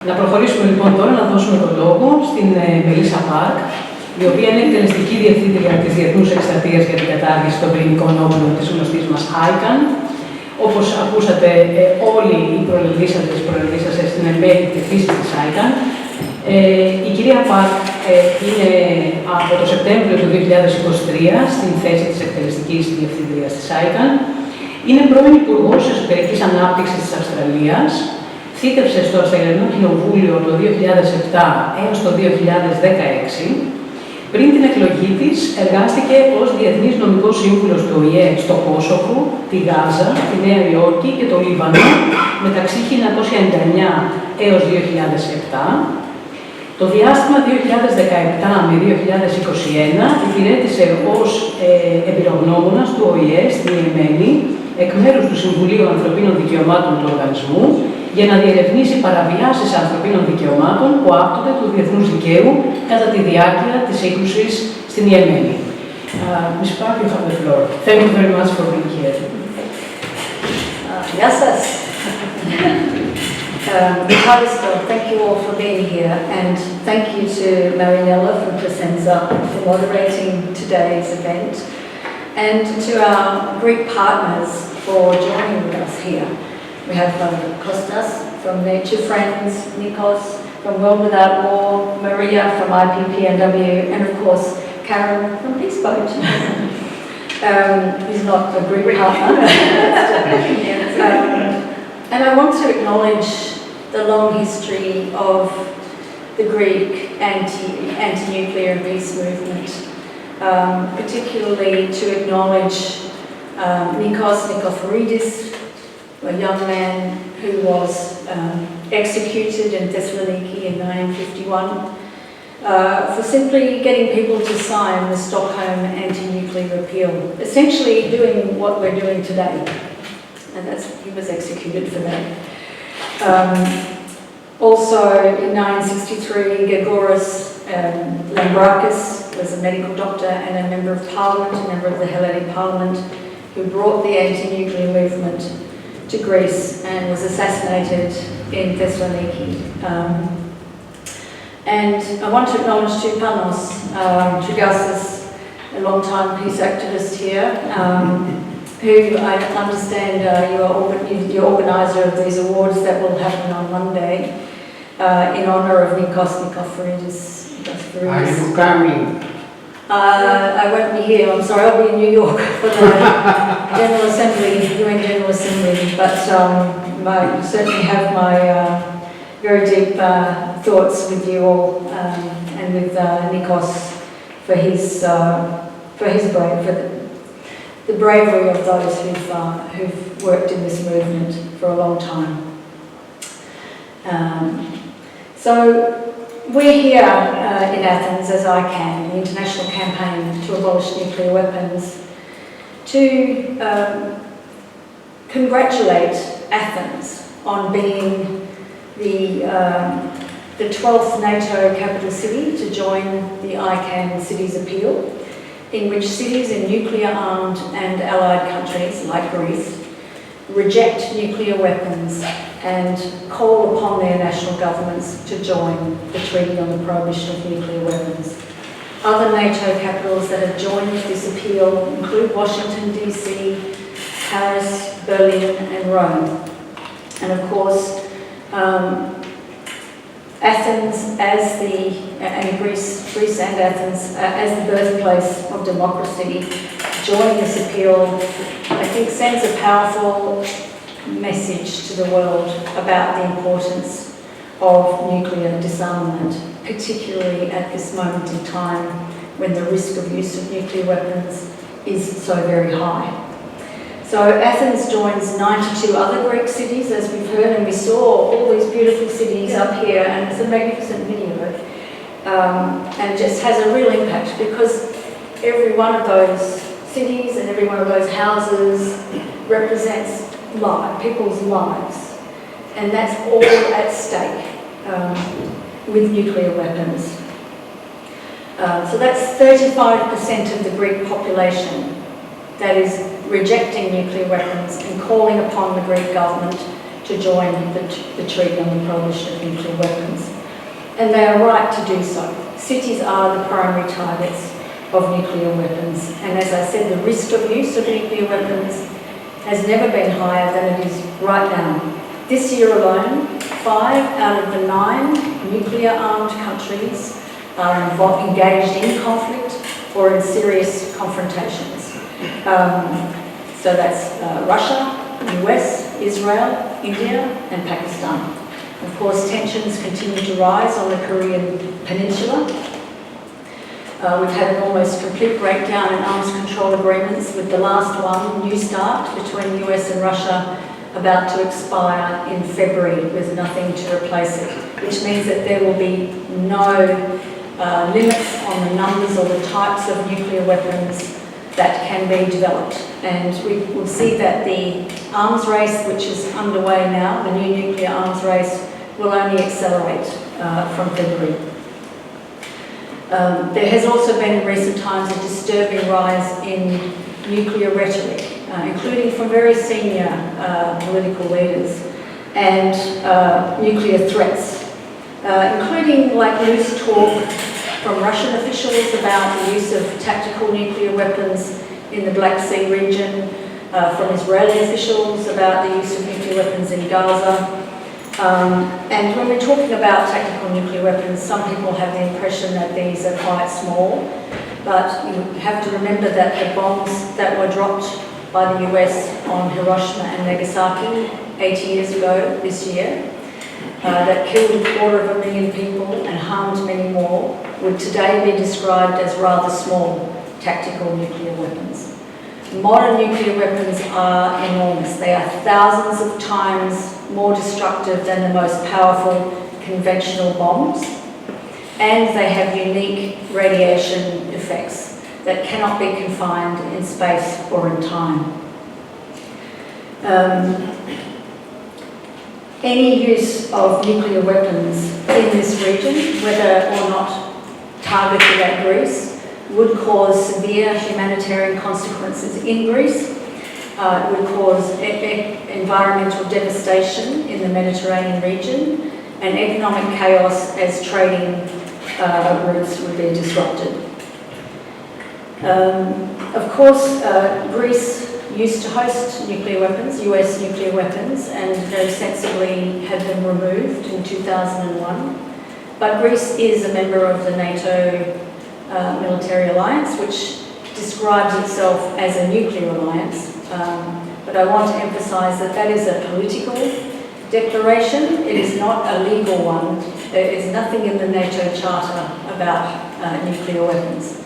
Να προχωρήσουμε λοιπόν τώρα να δώσουμε το λόγο στην Μελίσσα Παρκ, η οποία είναι εκτελεστική διευθύντρια της Διεθνούς Εκστρατείας για την κατάργηση των πυρηνικών όπλων της γνωστής μας ICAN. Όπως ακούσατε, όλοι οι προλαλήσαντες είναι μέλη και επίσης της ICAN. Η κυρία Παρκ είναι από το Σεπτέμβριο του 2023 στην θέση της εκτελεστικής διευθύντριας της ICAN. Είναι πρώην Υπουργός Εσωτερικής Ανάπτυξης της Αυστραλίας. Θήτευσε στο Αυστραλιανό Κοινοβούλιο το 2007 έως το 2016. Πριν την εκλογή της, εργάστηκε ως Διεθνής Νομικός Σύμβουλος του ΟΗΕ στο Κόσοβο, τη Γάζα, τη Νέα Υόρκη και το Λίβανο μεταξύ 1999 έως 2007. Το διάστημα 2017 με 2021 υπηρέτησε ως εμπειρογνώμονας του ΟΗΕ στην Ιεμένη εκ μέρους του Συμβουλίου Ανθρωπίνων Δικαιωμάτων του Οργανισμού για να διερευνήσει παραβιάσεις ανθρωπίνων δικαιωμάτων που άπτονται του διεθνούς δικαίου κατά τη διάρκεια της σύγκρουσης στην Ιεμένη. Ms. Park, you have the floor. Thank you very much for being here. Γεια σας. Thank you all for being here, and thank you to Mariella from Crescenza for moderating today's event, and to our Greek partners for joining with us here. We have Kostas from Naturefriends, Nikos from World Without War, Maria from IPPNW, and of course Karen from Peace Boat. Who's not a Greek partner. And I want to acknowledge the long history of the Greek anti-nuclear peace movement, particularly to acknowledge Nikos Nicoforidis, a young man who was executed in Thessaloniki in 1951 for simply getting people to sign the Stockholm anti-nuclear repeal, essentially doing what we're doing today. And he was executed for that. Also in 1963, Georgios Lambrakis was a medical doctor and a member of parliament, a member of the Hellenic Parliament, who brought the anti-nuclear movement to Greece and was assassinated in Thessaloniki. And I want to acknowledge two Panos, Trigasis, a long-time peace activist here, who I understand you're organiser of these awards that will happen on Monday in honour of Nikos Nicoforidis. Are you coming? I won't be here, I'm sorry, I'll be in New York for the General Assembly, UN General Assembly, but I certainly have my very deep thoughts with you all and with Nikos for the bravery of those who've worked in this movement for a long time. So we're here in Athens as ICAN, the international campaign to abolish nuclear weapons, to congratulate Athens on being the 12th NATO capital city to join the ICAN Cities Appeal, in which cities in nuclear-armed and allied countries like Greece reject nuclear weapons and call upon their national governments to join the Treaty on the Prohibition of Nuclear Weapons. Other NATO capitals that have joined this appeal include Washington DC, Paris, Berlin and Rome. And of course, Athens and Greece and Athens as the birthplace of democracy, joining this appeal, I think sends a powerful message to the world about the importance of nuclear disarmament, particularly at this moment in time when the risk of use of nuclear weapons is so very high. So Athens joins 92 other Greek cities, as we've heard, and we saw all these beautiful cities up here, and it's a magnificent video, and just has a real impact because every one of those cities and every one of those houses represents people's lives, and that's all at stake with nuclear weapons. So that's 35% of the Greek population that is rejecting nuclear weapons and calling upon the Greek government to to join the Treaty on the Prohibition of Nuclear Weapons. And they are right to do so. Cities are the primary targets of nuclear weapons. And as I said, the risk of use of nuclear weapons has never been higher than it is right now. This year alone, 5 out of the 9 nuclear-armed countries are engaged in conflict or in serious confrontations. So that's Russia, US, Israel, India, and Pakistan. Of course, tensions continue to rise on the Korean Peninsula. We've had an almost complete breakdown in arms control agreements, with the last one, New START, between US and Russia, about to expire in February with nothing to replace it, which means that there will be no limits on the numbers or the types of nuclear weapons that can be developed. And we will see that the arms race, which is underway now, the new nuclear arms race, will only accelerate from February. There has also been in recent times a disturbing rise in nuclear rhetoric, including from very senior political leaders, and nuclear threats, including like loose talk from Russian officials about the use of tactical nuclear weapons in the Black Sea region, from Israeli officials about the use of nuclear weapons in Gaza. And when we're talking about tactical nuclear weapons, some people have the impression that these are quite small, but you have to remember that the bombs that were dropped by the US on Hiroshima and Nagasaki 80 years ago this year, that killed 250,000 people and harmed many more, would today be described as rather small tactical nuclear weapons. Modern nuclear weapons are enormous. They are thousands of times more destructive than the most powerful conventional bombs, and they have unique radiation effects that cannot be confined in space or in time. Any use of nuclear weapons in this region, whether or not targeted at Greece, would cause severe humanitarian consequences in Greece. It would cause environmental devastation in the Mediterranean region and economic chaos as trading routes would be disrupted. Of course, Greece used to host nuclear weapons, US nuclear weapons, and very sensibly had them removed in 2001. But Greece is a member of the NATO military alliance, which describes itself as a nuclear alliance. But I want to emphasise that that is a political declaration. It is not a legal one. There is nothing in the NATO Charter about nuclear weapons.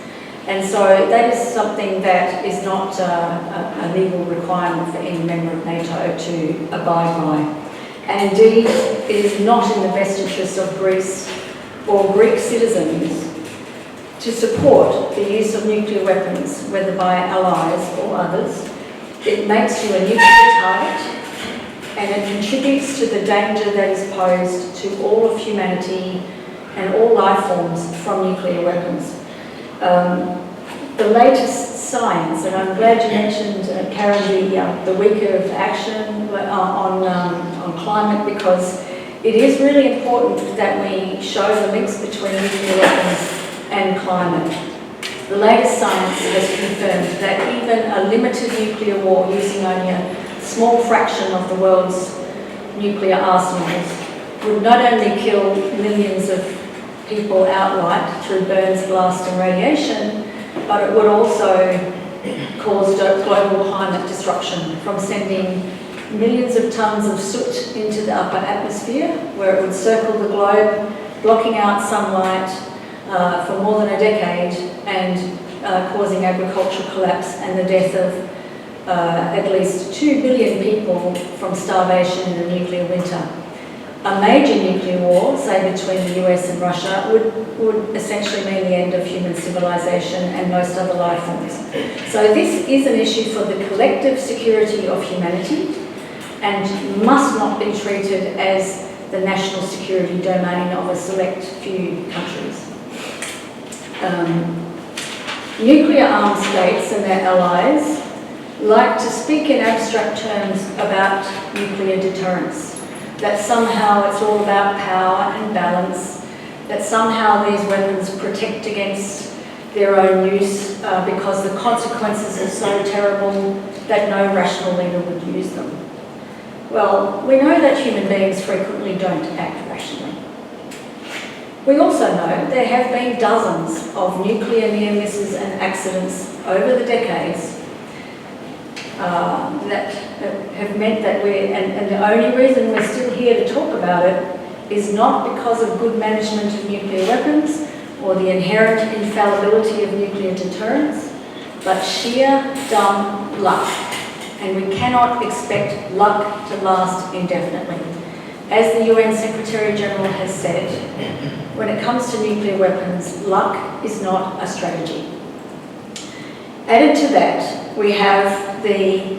And so that is something that is not a legal requirement for any member of NATO to abide by. And indeed, it is not in the best interest of Greece or Greek citizens to support the use of nuclear weapons, whether by allies or others. It makes you a nuclear target, and it contributes to the danger that is posed to all of humanity and all life forms from nuclear weapons. The latest science, and I'm glad you mentioned, Karen, the week of action on climate, because it is really important that we show the links between nuclear weapons and climate. The latest science has confirmed that even a limited nuclear war using only a small fraction of the world's nuclear arsenals would not only kill millions of people outright through burns, blast and radiation, but it would also cause global climate disruption from sending millions of tons of soot into the upper atmosphere, where it would circle the globe, blocking out sunlight for more than a decade and causing agricultural collapse and the death of at least 2 billion people from starvation in a nuclear winter. A major nuclear war, say between the US and Russia, would essentially mean the end of human civilization and most other life forms. So this is an issue for the collective security of humanity and must not be treated as the national security domain of a select few countries. Nuclear-armed states and their allies like to speak in abstract terms about nuclear deterrence. that somehow it's all about power and balance, that somehow these weapons protect against their own use because the consequences are so terrible that no rational leader would use them. Well, we know that human beings frequently don't act rationally. We also know there have been dozens of nuclear near misses and accidents over the decades that have meant that and the only reason we're still here to talk about it is not because of good management of nuclear weapons or the inherent infallibility of nuclear deterrence, but sheer dumb luck. And we cannot expect luck to last indefinitely. As the UN Secretary General has said, when it comes to nuclear weapons, luck is not a strategy. Added to that, we have the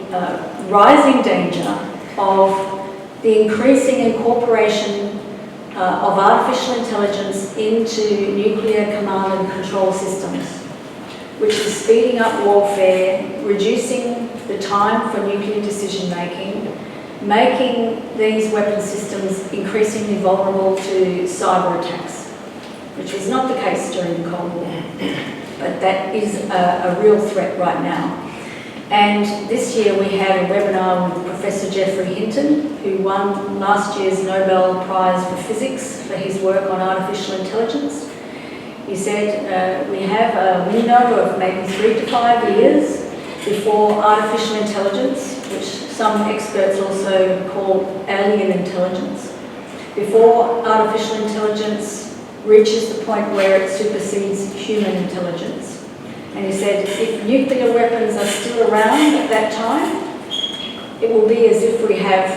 rising danger of the increasing incorporation of artificial intelligence into nuclear command and control systems, which is speeding up warfare, reducing the time for nuclear decision making, making these weapon systems increasingly vulnerable to cyber attacks, which was not the case during the Cold War, but that is a real threat right now. And this year we had a webinar with Professor Geoffrey Hinton, who won last year's Nobel Prize for Physics for his work on artificial intelligence. He said we have a window of maybe 3 to 5 years before artificial intelligence, which some experts also call alien intelligence, before artificial intelligence reaches the point where it supersedes human intelligence. And he said if nuclear weapons are still around at that time, it will be as if we have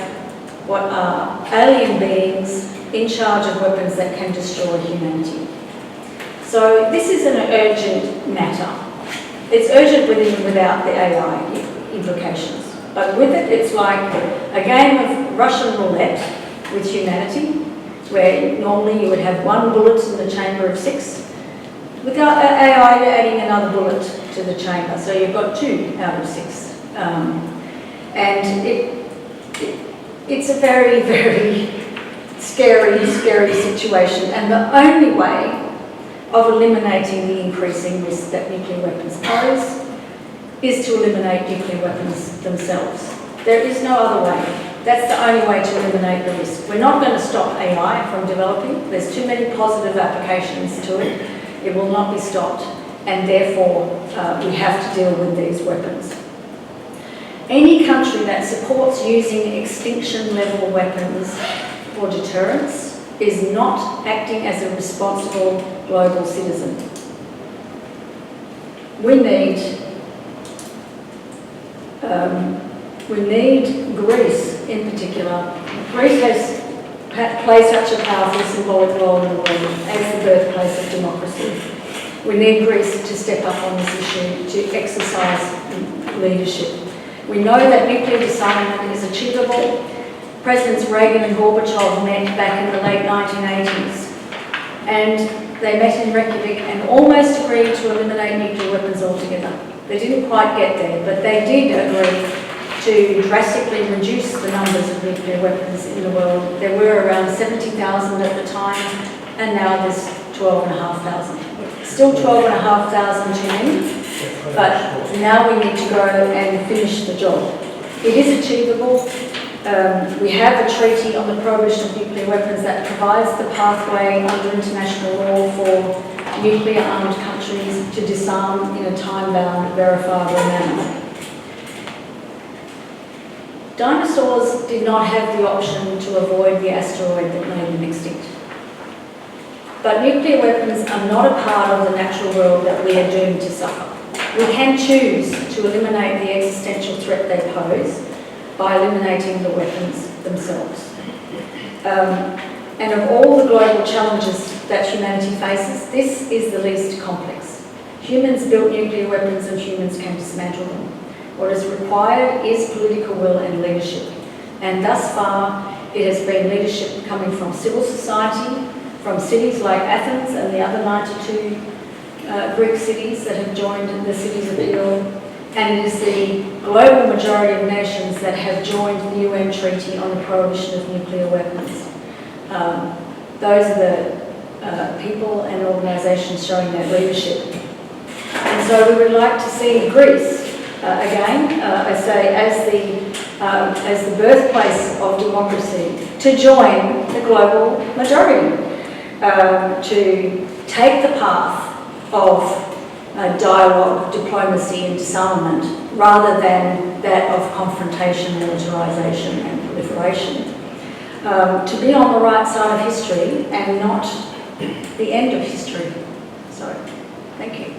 what are alien beings in charge of weapons that can destroy humanity. So this is an urgent matter. It's urgent with and without the AI implications. But with it, it's like a game of Russian roulette with humanity, where normally you would have 1 bullet in the chamber of 6. With AI, you're adding another bullet to the chamber, so you've got 2 out of 6. And it's a very, very scary situation. And the only way of eliminating the increasing risk that nuclear weapons pose is to eliminate nuclear weapons themselves. There is no other way. That's the only way to eliminate the risk. We're not going to stop AI from developing. There's too many positive applications to it. It will not be stopped, and therefore we have to deal with these weapons. Any country that supports using extinction-level weapons for deterrence is not acting as a responsible global citizen. We need Greece in particular. Greece has played such a powerful symbolic role in the world as the birthplace of democracy. We need Greece to step up on this issue, to exercise leadership. We know that nuclear disarmament is achievable. Presidents Reagan and Gorbachev met back in the late 1980s, and they met in Reykjavik and almost agreed to eliminate nuclear weapons altogether. They didn't quite get there, but they did agree to drastically reduce the numbers of nuclear weapons in the world. There were around 70,000 at the time, and now there's 12,500. Still 12,500 too many, but now we need to go and finish the job. It is achievable. We have a treaty on the prohibition of nuclear weapons that provides the pathway under international law for nuclear-armed countries to disarm in a time-bound, verifiable manner. Dinosaurs did not have the option to avoid the asteroid that made them extinct. But nuclear weapons are not a part of the natural world that we are doomed to suffer. We can choose to eliminate the existential threat they pose by eliminating the weapons themselves. And of all the global challenges that humanity faces, this is the least complex. Humans built nuclear weapons and humans can dismantle them. What is required is political will and leadership. And thus far, it has been leadership coming from civil society, from cities like Athens and the other 92 Greek cities that have joined the Cities Appeal, and it is the global majority of nations that have joined the UN Treaty on the Prohibition of Nuclear Weapons. Those are the people and organisations showing that leadership. And so we would like to see Greece, again, I say, as the birthplace of democracy, to join the global majority, to take the path of dialogue, diplomacy and disarmament, rather than that of confrontation, militarisation and proliferation. To be on the right side of history and not the end of history. So, thank you.